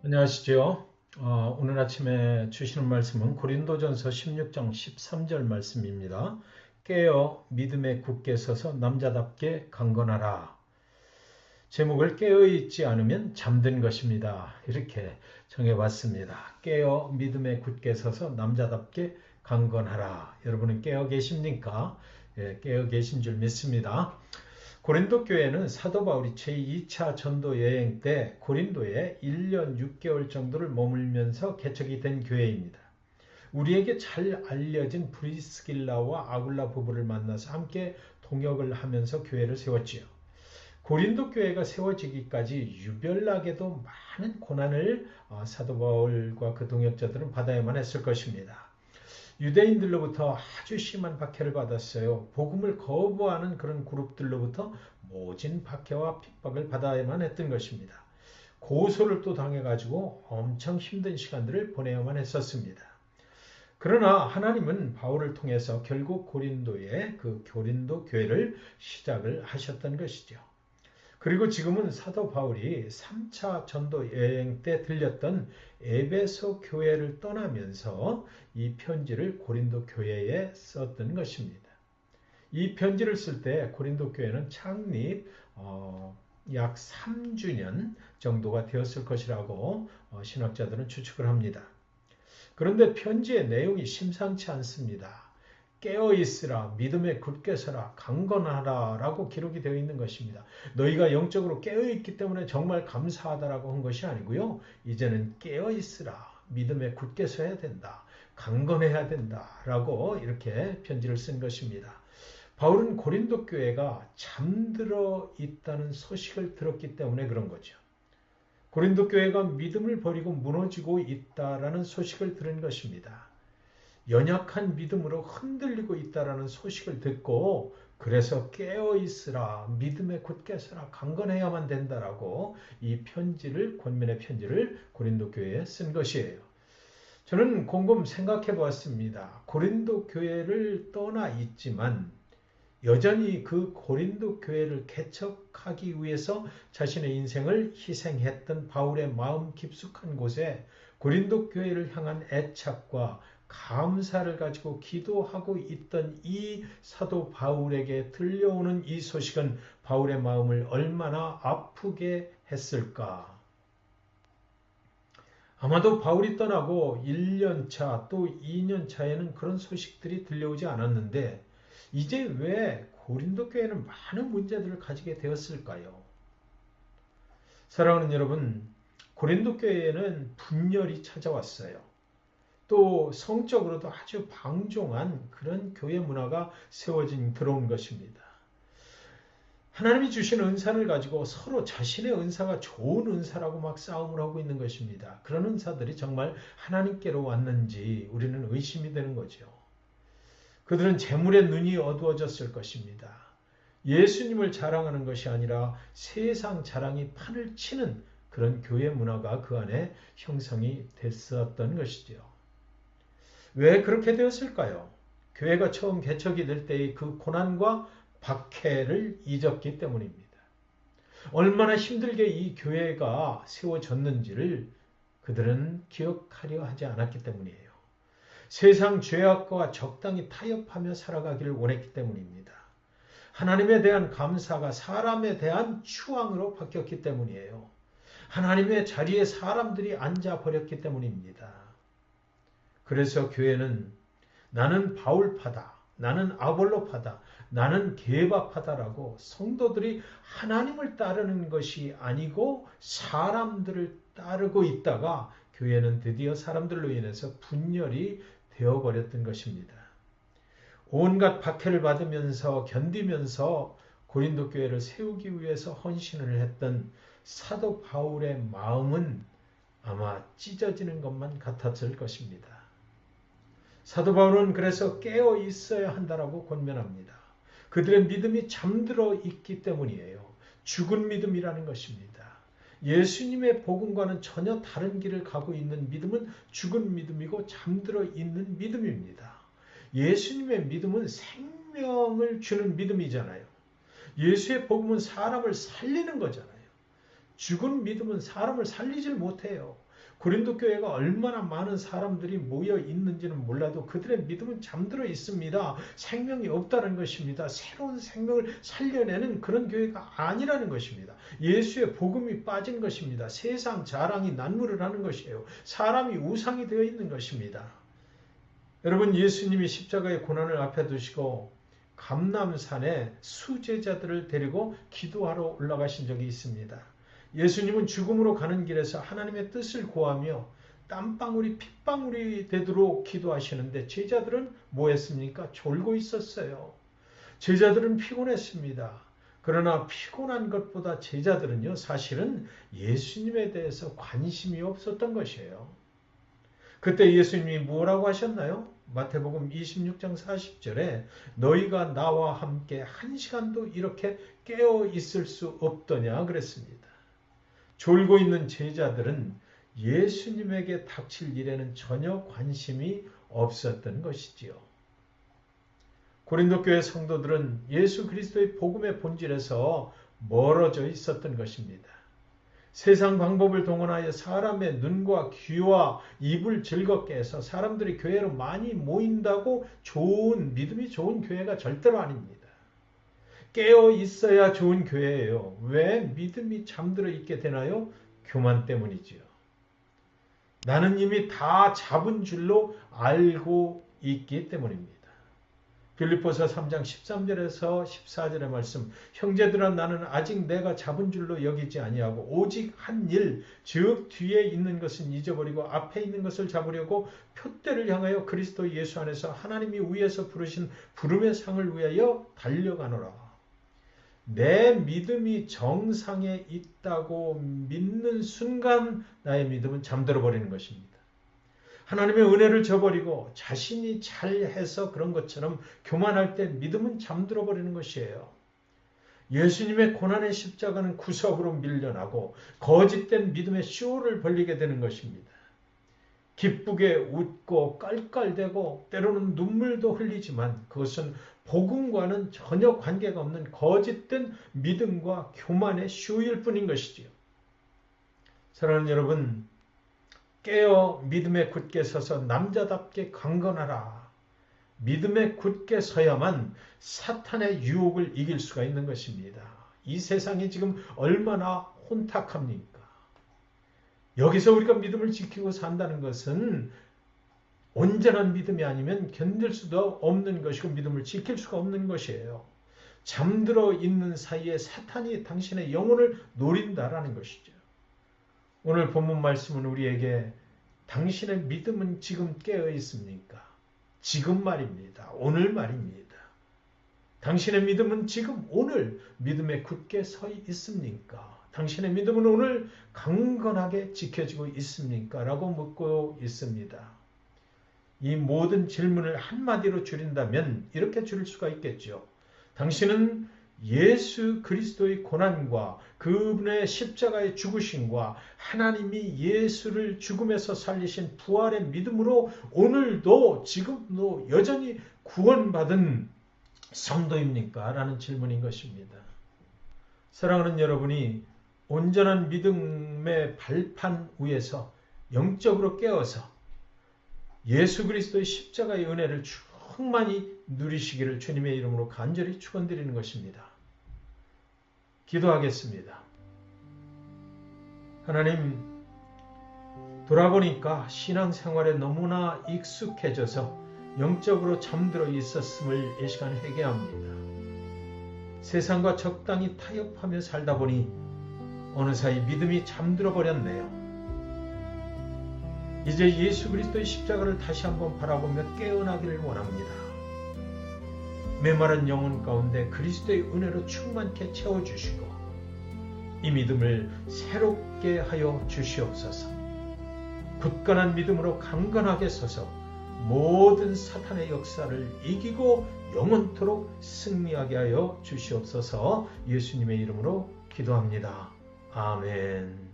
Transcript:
안녕하시죠. 오늘 아침에 주시는 말씀은 고린도전서 16장 13절 말씀입니다. 깨어 믿음에 굳게 서서 남자답게 강건하라. 제목을 깨어있지 않으면 잠든 것입니다. 이렇게 정해봤습니다. 깨어 믿음에 굳게 서서 남자답게 강건하라. 여러분은 깨어 계십니까? 예, 깨어 계신 줄 믿습니다. 고린도 교회는 사도 바울이 제2차 전도 여행 때 고린도에 1년 6개월 정도를 머물면서 개척이 된 교회입니다. 우리에게 잘 알려진 브리스길라와 아굴라 부부를 만나서 함께 동역을 하면서 교회를 세웠지요. 고린도 교회가 세워지기까지 유별나게도 많은 고난을 사도 바울과 그 동역자들은 받아야만 했을 것입니다. 유대인들로부터 아주 심한 박해를 받았어요. 복음을 거부하는 그런 그룹들로부터 모진 박해와 핍박을 받아야만 했던 것입니다. 고소를 또 당해가지고 엄청 힘든 시간들을 보내야만 했었습니다. 그러나 하나님은 바울을 통해서 결국 고린도의 그 고린도 교회를 시작을 하셨던 것이죠. 그리고 지금은 사도 바울이 3차 전도 여행 때 들렸던 에베소 교회를 떠나면서 이 편지를 고린도 교회에 썼던 것입니다. 이 편지를 쓸 때 고린도 교회는 창립 약 3주년 정도가 되었을 것이라고 신학자들은 추측을 합니다. 그런데 편지의 내용이 심상치 않습니다. 깨어있으라, 믿음에 굳게 서라, 강건하라 라고 기록이 되어 있는 것입니다. 너희가 영적으로 깨어있기 때문에 정말 감사하다라고 한 것이 아니고요. 이제는 깨어있으라, 믿음에 굳게 서야 된다, 강건해야 된다 라고 이렇게 편지를 쓴 것입니다. 바울은 고린도 교회가 잠들어 있다는 소식을 들었기 때문에 그런 거죠. 고린도 교회가 믿음을 버리고 무너지고 있다라는 소식을 들은 것입니다. 연약한 믿음으로 흔들리고 있다라는 소식을 듣고 그래서 깨어있으라, 믿음에 굳게 서라, 강건해야만 된다라고 이 편지를, 권면의 편지를 고린도 교회에 쓴 것이에요. 저는 곰곰 생각해 보았습니다. 고린도 교회를 떠나 있지만 여전히 그 고린도 교회를 개척하기 위해서 자신의 인생을 희생했던 바울의 마음 깊숙한 곳에 고린도 교회를 향한 애착과 감사를 가지고 기도하고 있던 이 사도 바울에게 들려오는 이 소식은 바울의 마음을 얼마나 아프게 했을까? 아마도 바울이 떠나고 1년 차 또 2년 차에는 그런 소식들이 들려오지 않았는데 이제 왜 고린도 교회는 많은 문제들을 가지게 되었을까요? 사랑하는 여러분, 고린도 교회에는 분열이 찾아왔어요. 또 성적으로도 아주 방종한 그런 교회 문화가 들어온 것입니다. 하나님이 주신 은사를 가지고 서로 자신의 은사가 좋은 은사라고 막 싸움을 하고 있는 것입니다. 그런 은사들이 정말 하나님께로 왔는지 우리는 의심이 되는 거죠. 그들은 재물의 눈이 어두워졌을 것입니다. 예수님을 자랑하는 것이 아니라 세상 자랑이 판을 치는 그런 교회 문화가 그 안에 형성이 됐었던 것이죠. 왜 그렇게 되었을까요? 교회가 처음 개척이 될 때의 그 고난과 박해를 잊었기 때문입니다. 얼마나 힘들게 이 교회가 세워졌는지를 그들은 기억하려 하지 않았기 때문이에요. 세상 죄악과 적당히 타협하며 살아가기를 원했기 때문입니다. 하나님에 대한 감사가 사람에 대한 추앙으로 바뀌었기 때문이에요. 하나님의 자리에 사람들이 앉아버렸기 때문입니다. 그래서 교회는 나는 바울파다, 나는 아볼로파다, 나는 게바파다라고 성도들이 하나님을 따르는 것이 아니고 사람들을 따르고 있다가 교회는 드디어 사람들로 인해서 분열이 되어버렸던 것입니다. 온갖 박해를 받으면서 견디면서 고린도 교회를 세우기 위해서 헌신을 했던 사도 바울의 마음은 아마 찢어지는 것만 같았을 것입니다. 사도 바울은 그래서 깨어 있어야 한다라고 권면합니다. 그들의 믿음이 잠들어 있기 때문이에요. 죽은 믿음이라는 것입니다. 예수님의 복음과는 전혀 다른 길을 가고 있는 믿음은 죽은 믿음이고 잠들어 있는 믿음입니다. 예수님의 믿음은 생명을 주는 믿음이잖아요. 예수의 복음은 사람을 살리는 거잖아요. 죽은 믿음은 사람을 살리질 못해요. 고린도 교회가 얼마나 많은 사람들이 모여 있는지는 몰라도 그들의 믿음은 잠들어 있습니다. 생명이 없다는 것입니다. 새로운 생명을 살려내는 그런 교회가 아니라는 것입니다. 예수의 복음이 빠진 것입니다. 세상 자랑이 난무를 하는 것이에요. 사람이 우상이 되어 있는 것입니다. 여러분, 예수님이 십자가의 고난을 앞에 두시고 감람산에 수제자들을 데리고 기도하러 올라가신 적이 있습니다. 예수님은 죽음으로 가는 길에서 하나님의 뜻을 구하며 땀방울이 핏방울이 되도록 기도하시는데 제자들은 뭐 했습니까? 졸고 있었어요. 제자들은 피곤했습니다. 그러나 피곤한 것보다 제자들은요, 사실은 예수님에 대해서 관심이 없었던 것이에요. 그때 예수님이 뭐라고 하셨나요? 마태복음 26장 40절에 너희가 나와 함께 한 시간도 이렇게 깨어 있을 수 없더냐 그랬습니다. 졸고 있는 제자들은 예수님에게 닥칠 일에는 전혀 관심이 없었던 것이지요. 고린도 교회 성도들은 예수 그리스도의 복음의 본질에서 멀어져 있었던 것입니다. 세상 방법을 동원하여 사람의 눈과 귀와 입을 즐겁게 해서 사람들이 교회로 많이 모인다고 믿음이 좋은 교회가 절대로 아닙니다. 깨어 있어야 좋은 교회예요. 왜 믿음이 잠들어 있게 되나요? 교만 때문이지요. 나는 이미 다 잡은 줄로 알고 있기 때문입니다. 빌립보서 3장 13절에서 14절의 말씀, 형제들아 나는 아직 내가 잡은 줄로 여기지 아니하고 오직 한 일, 즉 뒤에 있는 것은 잊어버리고 앞에 있는 것을 잡으려고 표대를 향하여 그리스도 예수 안에서 하나님이 위에서 부르신 부름의 상을 위하여 달려가노라. 내 믿음이 정상에 있다고 믿는 순간 나의 믿음은 잠들어 버리는 것입니다. 하나님의 은혜를 저버리고 자신이 잘해서 그런 것처럼 교만할 때 믿음은 잠들어 버리는 것이에요. 예수님의 고난의 십자가는 구석으로 밀려나고 거짓된 믿음의 쇼를 벌리게 되는 것입니다. 기쁘게 웃고 깔깔대고 때로는 눈물도 흘리지만 그것은 복음과는 전혀 관계가 없는 거짓된 믿음과 교만의 쇼일 뿐인 것이지요. 사랑하는 여러분, 깨어 믿음에 굳게 서서 남자답게 강건하라. 믿음에 굳게 서야만 사탄의 유혹을 이길 수가 있는 것입니다. 이 세상이 지금 얼마나 혼탁합니까? 여기서 우리가 믿음을 지키고 산다는 것은 온전한 믿음이 아니면 견딜 수도 없는 것이고 믿음을 지킬 수가 없는 것이에요. 잠들어 있는 사이에 사탄이 당신의 영혼을 노린다라는 것이죠. 오늘 본문 말씀은 우리에게 당신의 믿음은 지금 깨어 있습니까? 지금 말입니다. 오늘 말입니다. 당신의 믿음은 지금 오늘 믿음에 굳게 서 있습니까? 당신의 믿음은 오늘 강건하게 지켜지고 있습니까? 라고 묻고 있습니다. 이 모든 질문을 한마디로 줄인다면 이렇게 줄일 수가 있겠죠. 당신은 예수 그리스도의 고난과 그분의 십자가의 죽으심과 하나님이 예수를 죽음에서 살리신 부활의 믿음으로 오늘도 지금도 여전히 구원받은 성도입니까? 라는 질문인 것입니다. 사랑하는 여러분이 온전한 믿음의 발판 위에서 영적으로 깨어서 예수 그리스도의 십자가의 은혜를 충만히 누리시기를 주님의 이름으로 간절히 축원드리는 것입니다. 기도하겠습니다. 하나님, 돌아보니까 신앙생활에 너무나 익숙해져서 영적으로 잠들어 있었음을 이 시간 회개합니다. 세상과 적당히 타협하며 살다 보니 어느 사이 믿음이 잠들어 버렸네요. 이제 예수 그리스도의 십자가를 다시 한번 바라보며 깨어나기를 원합니다. 메마른 영혼 가운데 그리스도의 은혜로 충만케 채워주시고 이 믿음을 새롭게 하여 주시옵소서. 굳건한 믿음으로 강건하게 서서 모든 사탄의 역사를 이기고 영원토록 승리하게 하여 주시옵소서. 예수님의 이름으로 기도합니다. 아멘.